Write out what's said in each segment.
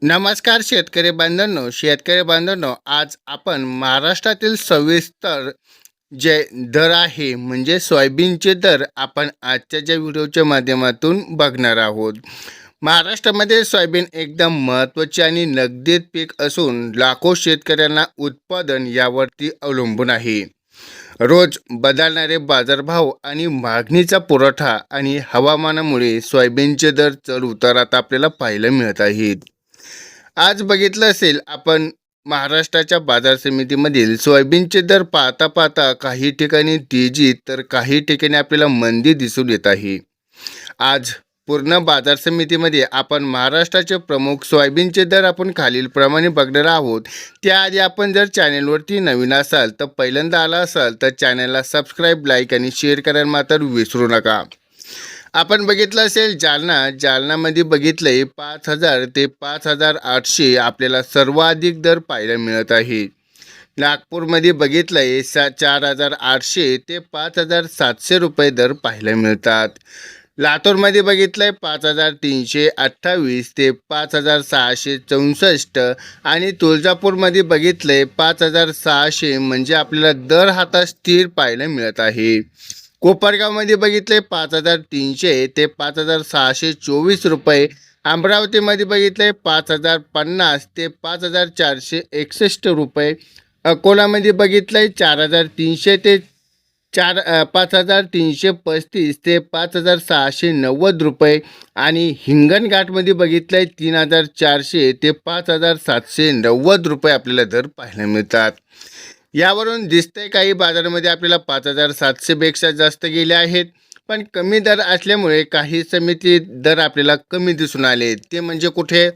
नमस्कार शेतकरी बांधवांनो, आज आपण महाराष्ट्रातील सविस्तर जे दर आहे म्हणजे सोयाबीनचे दर आपण आजच्या ज्या व्हिडिओच्या माध्यमातून बघणार आहोत. महाराष्ट्रामध्ये सोयाबीन एकदम महत्त्वाचे आणि नगदीत पीक असून लाखो शेतकऱ्यांना उत्पादन यावरती अवलंबून आहे. रोज बदलणारे बाजारभाव आणि मागणीचा पुरवठा आणि हवामानामुळे सोयाबीनचे दर चढ उतारात आपल्याला पाहायला मिळत आहेत. आज बघितलं असेल आपण महाराष्ट्राच्या बाजार समितीमधील सोयाबीनचे दर पाहता पाहता काही ठिकाणी तेजी तर काही ठिकाणी आपल्याला मंदी दिसून येत आहे. आज पूर्ण बाजार समितीमध्ये आपण महाराष्ट्राचे प्रमुख सोयाबीनचे दर आपण खालीलप्रमाणे बघणार आहोत. त्याआधी आपण जर चॅनेलवरती नवीन असाल तर पहिल्यांदा आला असाल तर चॅनलला सबस्क्राईब, लाईक आणि शेअर करायला मात्र विसरू नका. आपण बघितलं असेल जालनामध्ये बघितलंय 5,000 ते 5,800 आपल्याला सर्वाधिक दर पाहायला मिळत आहे. नागपूरमध्ये बघितलंय 4,800 ते 5,700 रुपये दर पाहायला मिळतात. लातूरमध्ये बघितलंय 5,328 ते 5,664 आणि तुळजापूरमध्ये बघितलंय 5,600 म्हणजे आपल्याला दर हातात स्थिर पाहायला मिळत आहे. कोपरगावमध्ये बघितले 5,300 ते 5,624 रुपये. अमरावतीमध्ये बघितले 5,050 ते 5,461 रुपये. अकोलामध्ये बघितले 4,300 ते 5,335 ते 5,690 रुपये आणि हिंगणघाटमध्ये बघितले 3,400 ते 5,790 रुपये आपल्याला दर पाहायला मिळतात. यावरून दिसतंय काही बाजारामध्ये आपल्याला 5,700पेक्षा जास्त गेले आहेत, पण कमी दर असल्यामुळे काही समिती दर आपल्याला कमी दिसून आले. ते म्हणजे कुठे?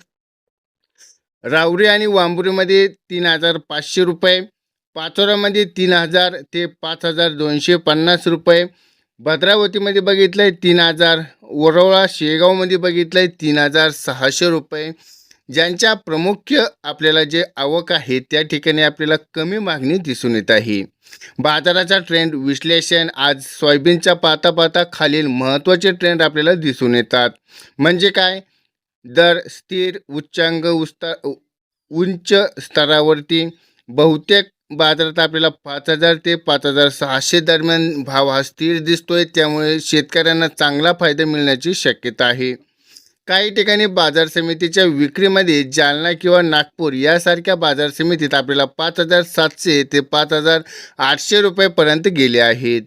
राहुरी आणि वांबुरीमध्ये 3,500 रुपये, पाचोरामध्ये 3,000 ते 5,250 रुपये, भद्रावतीमध्ये बघितलं आहे 3,000, वरोळा शेगावमध्ये बघितलं आहे 3,600 रुपये. ज्यांच्या प्रमुख आपल्याला जे आवक आहे त्या ठिकाणी आपल्याला कमी मागणी दिसून येत आहे. बाजाराचा ट्रेंड विश्लेषण आज सोयाबीनच्या पाहता पाहता खालील महत्त्वाचे ट्रेंड आपल्याला दिसून येतात. म्हणजे काय? दर स्थिर उच्च स्तरावरती बहुतेक बाजारात आपल्याला 5,000 ते 5,600 दरम्यान भाव हा स्थिर दिसतोय. त्यामुळे शेतकऱ्यांना चांगला फायदा मिळण्याची शक्यता आहे. काही ठिकाणी बाजार समितीच्या विक्रीमध्ये जालना किंवा नागपूर यासारख्या बाजार समितीत आपल्याला 5,700 ते 5,800 रुपयेपर्यंत गेले आहेत.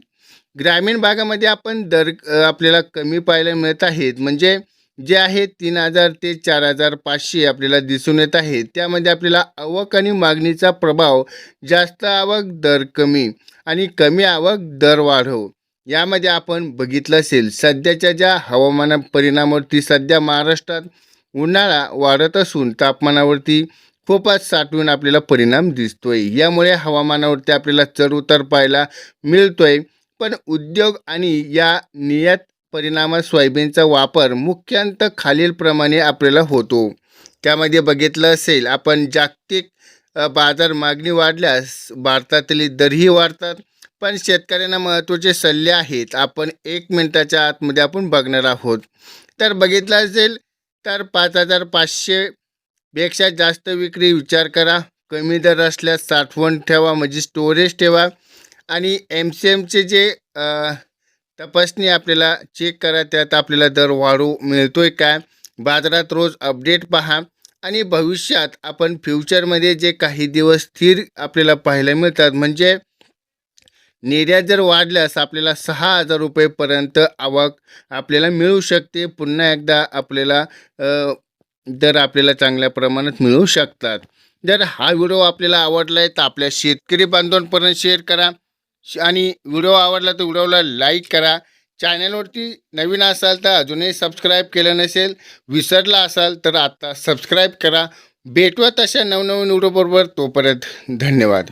ग्रामीण भागामध्ये आपण दर आपल्याला कमी पाहायला मिळत आहेत. म्हणजे जे आहे 3,000 ते 4,500 आपल्याला दिसून येत आहे. त्यामध्ये आपल्याला आवक आणि मागणीचा प्रभाव, जास्त आवक दर कमी आणि कमी आवक दर वाढव यामध्ये आपण बघितलं असेल. सध्याच्या ज्या हवामान परिणामावरती सध्या महाराष्ट्रात उन्हाळा वाढत असून तापमानावरती खूपच साठवून आपल्याला परिणाम दिसतोय. यामुळे हवामानावरती आपल्याला चढउतार पाहायला मिळतोय. पण उद्योग आणि या नियत परिणामात सोयाबीनचा वापर मुख्यतः खालीलप्रमाणे आपल्याला होतो. त्यामध्ये बघितलं असेल आपण जागतिक बाजार मागणी वाढल्यास भारतातील दरही वाढतात. पण शेतकऱ्यांना महत्त्वाचे सल्ले आहेत, आपण 1 मिनिटाच्या आतमध्ये आपण बघणार आहोत. तर बघितलं असेल तर 5,500 पेक्षा जास्त विक्री विचार करा. कमी दर असल्यास साठवण ठेवा म्हणजे स्टोरेज ठेवा. आणि MCMचे जे तपासणी आपल्याला चेक करा, त्यात आपल्याला दर वाढू मिळतोय काय. बाजारात रोज अपडेट पहा आणि भविष्यात आपण फ्युचरमध्ये जे काही दिवस स्थिर आपल्याला पाहायला मिळतात. म्हणजे निर्यात जर वाढल्यास आपल्याला 6,000 रुपयेपर्यंत आवक आपल्याला मिळू शकते. पुन्हा एकदा आपल्याला दर आपल्याला चांगल्या प्रमाणात मिळू शकतात. जर हा व्हिडिओ आपल्याला आवडला आहे तर आपल्या शेतकरी बांधवांपर्यंत शेअर करा आणि व्हिडिओ आवडला तर व्हिडिओला लाईक करा. चॅनलवरती नवीन असाल तर अजूनही सबस्क्राईब केलं नसेल, विसरला असाल तर आता सबस्क्राईब करा. भेटूयात अशा नवनवीन व्हिडिओबरोबर. तोपर्यंत धन्यवाद.